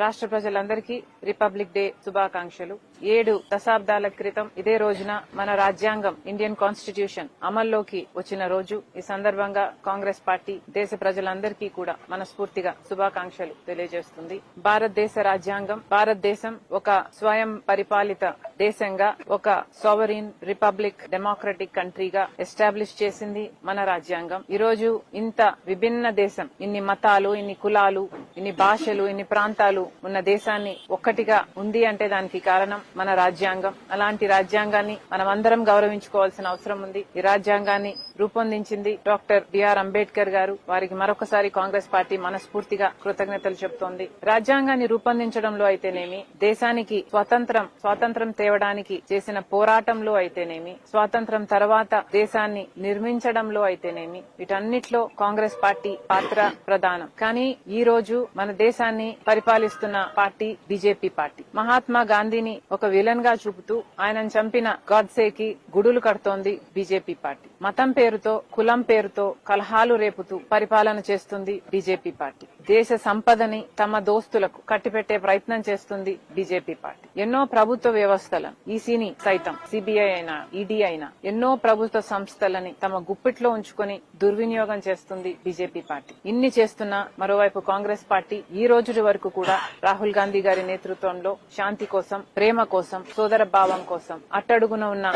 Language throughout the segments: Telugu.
రాష్ట్ర ప్రజలందరికీ రిపబ్లిక్ డే శుభాకాంక్షలు. 7 దశాబ్దాల క్రితం ఇదే రోజున మన రాజ్యాంగం ఇండియన్ కాన్స్టిట్యూషన్ అమల్లోకి వచ్చిన రోజు. ఈ సందర్భంగా కాంగ్రెస్ పార్టీ దేశ ప్రజలందరికీ కూడా మనస్ఫూర్తిగా శుభాకాంక్షలు తెలియజేస్తుంది. భారతదేశ రాజ్యాంగం భారతదేశం ఒక స్వయం పరిపాలిత దేశంగా, ఒక సోవరీన్ రిపబ్లిక్ డెమోక్రటిక్ కంట్రీగా ఎస్టాబ్లిష్ చేసింది మన రాజ్యాంగం. ఈ రోజు ఇంత విభిన్న దేశం, ఇన్ని మతాలు, ఇన్ని కులాలు, ఇన్ని భాషలు, ఇన్ని ప్రాంతాలు ఉన్న దేశాన్ని ఒక్కటిగా ఉంది అంటే దానికి కారణం మన రాజ్యాంగం. అలాంటి రాజ్యాంగాన్ని మనమందరం గౌరవించుకోవాల్సిన అవసరం ఉంది. ఈ రాజ్యాంగాన్ని రూపొందించింది డాక్టర్ బిఆర్ అంబేద్కర్ గారు. వారికి మరొకసారి కాంగ్రెస్ పార్టీ మనస్ఫూర్తిగా కృతజ్ఞతలు చెబుతోంది. రాజ్యాంగాన్ని రూపొందించడంలో అయితేనేమి, దేశానికి స్వాతంత్రం తేవడానికి చేసిన పోరాటంలో అయితేనేమి, స్వాతంత్రం తర్వాత దేశాన్ని నిర్మించడంలో అయితేనేమి, వీటన్నిటిలో కాంగ్రెస్ పార్టీ పాత్ర ప్రధానం. కానీ ఈ రోజు మన దేశాన్ని పరిపాలిస్తున్న పార్టీ బీజేపీ పార్టీ. మహాత్మా గాంధీని ఒక విలన్ గా చూపుతూ ఆయనను చంపిన గాడ్సేకి గుడులు కడుతోంది బీజేపీ పార్టీ. మతం పేరుతో, కులం పేరుతో కలహాలు రేపుతూ పరిపాలన చేస్తుంది బీజేపీ పార్టీ. దేశ సంపదని తమ దోస్తులకు కట్టిపెట్టే ప్రయత్నం చేస్తుంది బీజేపీ పార్టీ. ఎన్నో ప్రభుత్వ వ్యవస్థలను, ఈసీని సైతం, సిబిఐ అయినా, ఈడీ అయినా, ఎన్నో ప్రభుత్వ సంస్థలని తమ గుప్పిట్లో ఉంచుకొని దుర్వినియోగం చేస్తుంది బీజేపీ పార్టీ. ఇన్ని చేస్తున్నా మరోవైపు కాంగ్రెస్ పార్టీ ఈ రోజు వరకు కూడా రాహుల్ గాంధీ గారి నేతృత్వంలో శాంతి కోసం, ప్రేమ కోసం, సోదర భావం కోసం, అట్టడుగున ఉన్న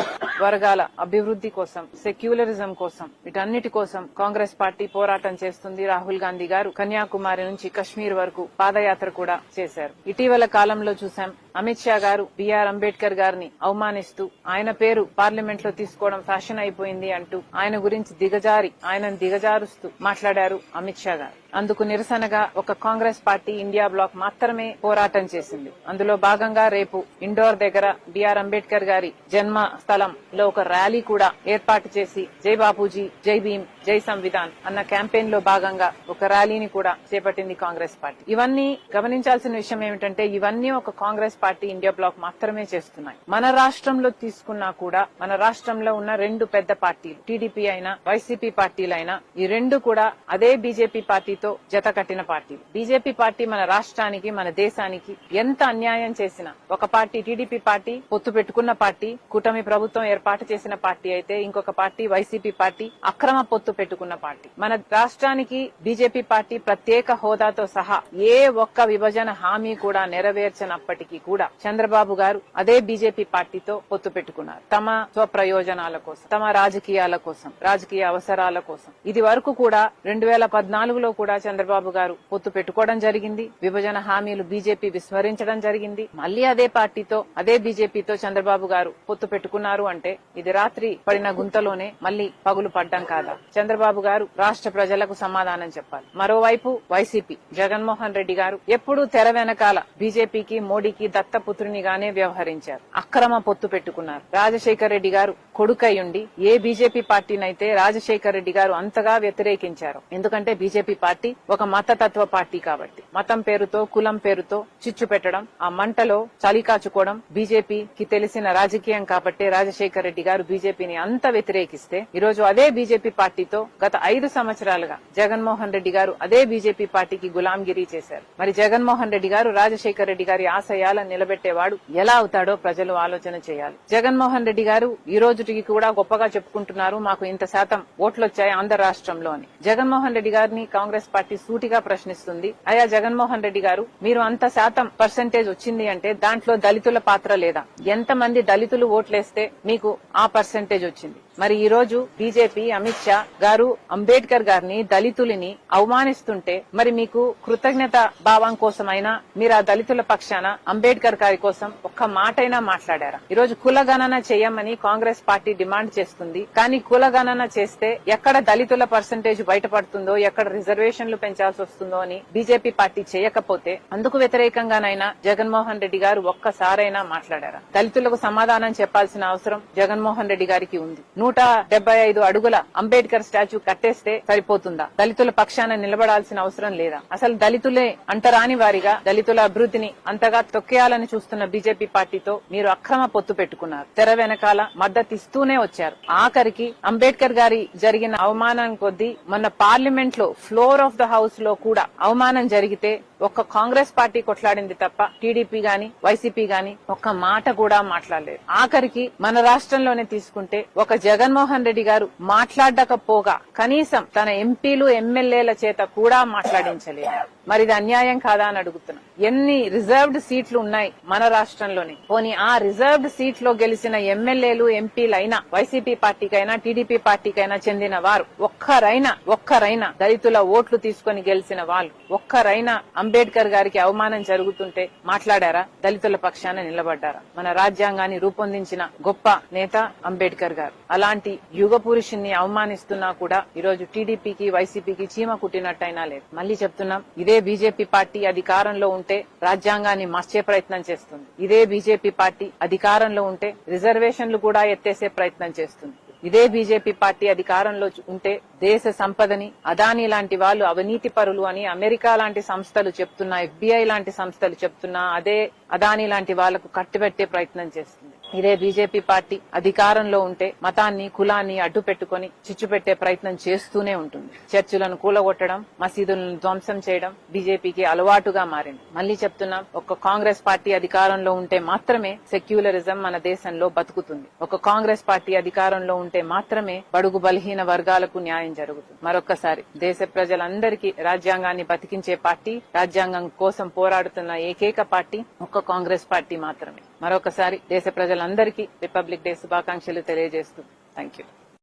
వర్గాల అభివృద్ధి కోసం, సెక్యులరిజం కోసం, వీటన్నిటి కోసం కాంగ్రెస్ పార్టీ పోరాటం చేస్తుంది. రాహుల్ గాంధీ గారు కన్యాకుమారి నుంచి కశ్మీర్ వరకు పాదయాత్ర కూడా చేశారు. ఇటీవల కాలంలో చూశాం, అమిత్ షా గారు బిఆర్ అంబేద్కర్ గారిని అవమానిస్తూ ఆయన పేరు పార్లమెంట్ లో తీసుకోవడం ఫ్యాషన్ అయిపోయింది అంటూ ఆయన గురించి ఆయనను దిగజారుస్తూ మాట్లాడారు అమిత్ షా గారు. అందుకు నిరసనగా ఒక కాంగ్రెస్ పార్టీ ఇండియా బ్లాక్ మాత్రమే పోరాటం చేసింది. అందులో భాగంగా రేపు ఇండోర్ దగ్గర బిఆర్ అంబేద్కర్ గారి జన్మ స్థలంలో ఒక ర్యాలీ కూడా ఏర్పాటు చేసి జై బాపూజీ, జై భీమ్, జై సంవిధాన్ అన్న క్యాంపెయిన్ లో భాగంగా ఒక ర్యాలీని కూడా చేపట్టింది కాంగ్రెస్ పార్టీ. ఇవన్నీ గమనించాల్సిన విషయం ఏమిటంటే ఇవన్నీ ఒక కాంగ్రెస్ పార్టీ ఇండియా బ్లాక్ మాత్రమే చేస్తున్నాయి. మన రాష్ట్రంలో తీసుకున్నా కూడా మన రాష్ట్రంలో ఉన్న 2 పెద్ద పార్టీలు, టీడీపీ అయినా వైసీపీ పార్టీలైనా, ఈ 2 కూడా అదే బీజేపీ పార్టీతో జత కట్టిన పార్టీలు. బీజేపీ పార్టీ మన రాష్ట్రానికి, మన దేశానికి ఎంత అన్యాయం చేసినా, ఒక పార్టీ టీడీపీ పార్టీ పొత్తు పెట్టుకున్న పార్టీ, కూటమి ప్రభుత్వం ఏర్పాటు చేసిన పార్టీ అయితే, ఇంకొక పార్టీ వైసీపీ పార్టీ అక్రమ పొత్తు పెట్టుకున్న పార్టీ. మన రాష్ట్రానికి బీజేపీ పార్టీ ప్రత్యేక హోదాతో సహా ఏ ఒక్క విభజన హామీ కూడా నెరవేర్చనప్పటికీ కూడా చంద్రబాబు గారు అదే బీజేపీ పార్టీతో పొత్తు పెట్టుకున్నారు. తమ స్వప్రయోజనాల కోసం, తమ రాజకీయాల కోసం, రాజకీయ అవసరాల కోసం. ఇది వరకు కూడా 2014లో కూడా చంద్రబాబు గారు పొత్తు పెట్టుకోవడం జరిగింది. విభజన హామీలు బీజేపీ విస్మరించడం జరిగింది. మళ్లీ అదే పార్టీతో, అదే బీజేపీతో చంద్రబాబు గారు పొత్తు పెట్టుకున్నారు అంటే ఇది రాత్రి పడిన గుంతలోనే మళ్లీ పగులు పడ్డం కాదా? చంద్రబాబు గారు రాష్ట్ర ప్రజలకు సమాధానం చెప్పాలి. మరోవైపు వైసీపీ జగన్మోహన్ రెడ్డి గారు ఎప్పుడూ తెర వెనకాల బీజేపీకి, మోడీకి దత్తపుత్రునిగానే వ్యవహరించారు. అక్రమ పొత్తు పెట్టుకున్నారు. రాజశేఖర్ రెడ్డి గారు కొడుకయ్యుండి ఏ బీజేపీ పార్టీనైతే రాజశేఖర్ రెడ్డి గారు అంతగా వ్యతిరేకించారు. ఎందుకంటే బీజేపీ పార్టీ ఒక మతతత్వ పార్టీ కాబట్టి. మతం పేరుతో, కులం పేరుతో చిచ్చు పెట్టడం, ఆ మంటలో చలి కాచుకోవడం బీజేపీకి తెలిసిన రాజకీయం కాబట్టి రాజశేఖర్ రెడ్డి గారు బీజేపీని అంత వ్యతిరేకిస్తే ఈరోజు అదే బీజేపీ పార్టీతో గత 5 సంవత్సరాలుగా జగన్మోహన్ రెడ్డి గారు అదే బీజేపీ పార్టీకి గులాంగిరీ చేశారు. మరి జగన్మోహన్ రెడ్డి గారు రాజశేఖర్ రెడ్డి గారి ఆశయాలను నిలబెట్టేవాడు ఎలా అవుతాడో ప్రజలు ఆలోచన చేయాలి. జగన్మోహన్ రెడ్డి గారు ఈ రోజుకి కూడా గొప్పగా చెప్పుకుంటున్నారు, మాకు ఇంత శాతం ఓట్లొచ్చాయి ఆంధ్ర రాష్ట్రంలో అని. జగన్మోహన్ రెడ్డి గారిని కాంగ్రెస్ పార్టీ సూటిగా ప్రశ్నిస్తుంది. అయ్యా జగన్మోహన్ రెడ్డి గారు, మీరు అంత శాతం పర్సెంటేజ్ వచ్చింది అంటే దాంట్లో దళితుల పాత్ర లేదా? ఎంతమంది దళితులు ఓట్లేస్తే మీకు ఆ పర్సెంటేజ్ వచ్చింది? మరి ఈ రోజు బీజేపీ అమిత్ షా గారు అంబేద్కర్ గారిని, దళితులని అవమానిస్తుంటే మరి మీకు కృతజ్ఞత భావం కోసమైనా మీరు ఆ దళితుల పక్షాన అంబేద్కర్ గారి కోసం ఒక్క మాటైనా మాట్లాడారా? ఈ రోజు కులగణన చేయమని కాంగ్రెస్ పార్టీ డిమాండ్ చేస్తుంది. కానీ కులగణన చేస్తే ఎక్కడ దళితుల పర్సెంటేజ్ బయటపడుతుందో, ఎక్కడ రిజర్వేషన్లు పెంచాల్సి వస్తుందో అని బీజేపీ పార్టీ చేయకపోతే అందుకు వ్యతిరేకంగానైనా జగన్మోహన్ రెడ్డి గారు ఒక్కసారైనా మాట్లాడారా? దళితులకు సమాధానం చెప్పాల్సిన అవసరం జగన్మోహన్ రెడ్డి గారికి ఉంది. 175 అడుగుల అంబేద్కర్ స్టాచ్యూ కట్టేస్తే సరిపోతుందా? దళితుల పక్షాన నిలబడాల్సిన అవసరం లేదా? అసలు దళితులే అంటరాని వారిగా దళితుల అభివృద్ధిని అంతగా తొక్కేయాలని చూస్తున్న బీజేపీ పార్టీతో మీరు అక్రమ పొత్తు పెట్టుకున్నారు. తెర వెనకాల మద్దతిస్తూనే వచ్చారు. ఆఖరికి అంబేద్కర్ గారి జరిగిన అవమానం కొద్దీ మొన్న పార్లమెంట్ లో ఫ్లోర్ ఆఫ్ ద హౌస్ లో కూడా అవమానం జరిగితే ఒక్క కాంగ్రెస్ పార్టీ కొట్లాడింది తప్ప టీడీపీ గాని వైసీపీ గాని ఒక్క మాట కూడా మాట్లాడలేదు. ఆఖరికి మన రాష్ట్రంలోనే తీసుకుంటే ఒక జగన్మోహన్ రెడ్డి గారు మాట్లాడకపోగా కనీసం తన ఎంపీలు ఎమ్మెల్యేల చేత కూడా మాట్లాడించలేదు. మరి ఇది అన్యాయం కాదా అని అడుగుతున్నా. ఎన్ని రిజర్వ్డ్ సీట్లు ఉన్నాయి మన రాష్ట్రంలోని, పోనీ ఆ రిజర్వ్డ్ సీట్ లో గెలిచిన ఎమ్మెల్యేలు ఎంపీలైనా వైసీపీ పార్టీకైనా టీడీపీ పార్టీకైనా చెందిన వారు ఒక్కరైనా దళితుల ఓట్లు తీసుకుని గెలిచిన వాళ్ళు ఒక్కరైనా అంబేద్కర్ గారికి అవమానం జరుగుతుంటే మాట్లాడారా? దళితుల పక్షాన నిలబడ్డారా? మన రాజ్యాంగాన్ని రూపొందించిన గొప్ప నేత అంబేద్కర్ గారు. అలాంటి యుగ పురుషుణ్ణి అవమానిస్తున్నా కూడా ఈరోజు టీడీపీకి వైసీపీకి చీమ కుట్టినట్టయినా లేదు. మళ్లీ చెప్తున్నాం, ఇదే బీజేపీ పార్టీ అధికారంలో ఉంటే రాజ్యాంగాన్ని మార్చే ప్రయత్నం చేస్తుంది. ఇదే బీజేపీ పార్టీ అధికారంలో ఉంటే రిజర్వేషన్లు కూడా ఎత్తేసే ప్రయత్నం చేస్తుంది. ఇదే బీజేపీ పార్టీ అధికారంలో ఉంటే దేశ సంపదని అదానీ లాంటి వాళ్ళు అవినీతి పరులు అని అమెరికా లాంటి సంస్థలు చెప్తున్నా, FBI లాంటి సంస్థలు చెప్తున్నా అదే అదానీ లాంటి వాళ్లకు కట్టుబెట్టే ప్రయత్నం చేస్తుంది. ఇదే బీజేపీ పార్టీ అధికారంలో ఉంటే మతాన్ని కులాన్ని అడ్డు పెట్టుకుని చిచ్చు పెట్టే ప్రయత్నం చేస్తూనే ఉంటుంది. చర్చిలను కూలగొట్టడం, మసీదులను ధ్వంసం చేయడం బీజేపీకి అలవాటుగా మారింది. మళ్లీ చెప్తున్నాం, ఒక్క కాంగ్రెస్ పార్టీ అధికారంలో ఉంటే మాత్రమే సెక్యులరిజం మన దేశంలో బతుకుతుంది. ఒక కాంగ్రెస్ పార్టీ అధికారంలో ఉంటే మాత్రమే బడుగు బలహీన వర్గాలకు న్యాయం జరుగుతుంది. మరొక్కసారి దేశ ప్రజలందరికీ రాజ్యాంగాన్ని బతికించే పార్టీ, రాజ్యాంగం కోసం పోరాడుతున్న ఏకైక పార్టీ ఒక్క కాంగ్రెస్ పార్టీ మాత్రమే. మరొకసారి దేశ ప్రజలందరికీ రిపబ్లిక్ డే శుభాకాంక్షలు తెలియజేస్తూ థ్యాంక్ యూ.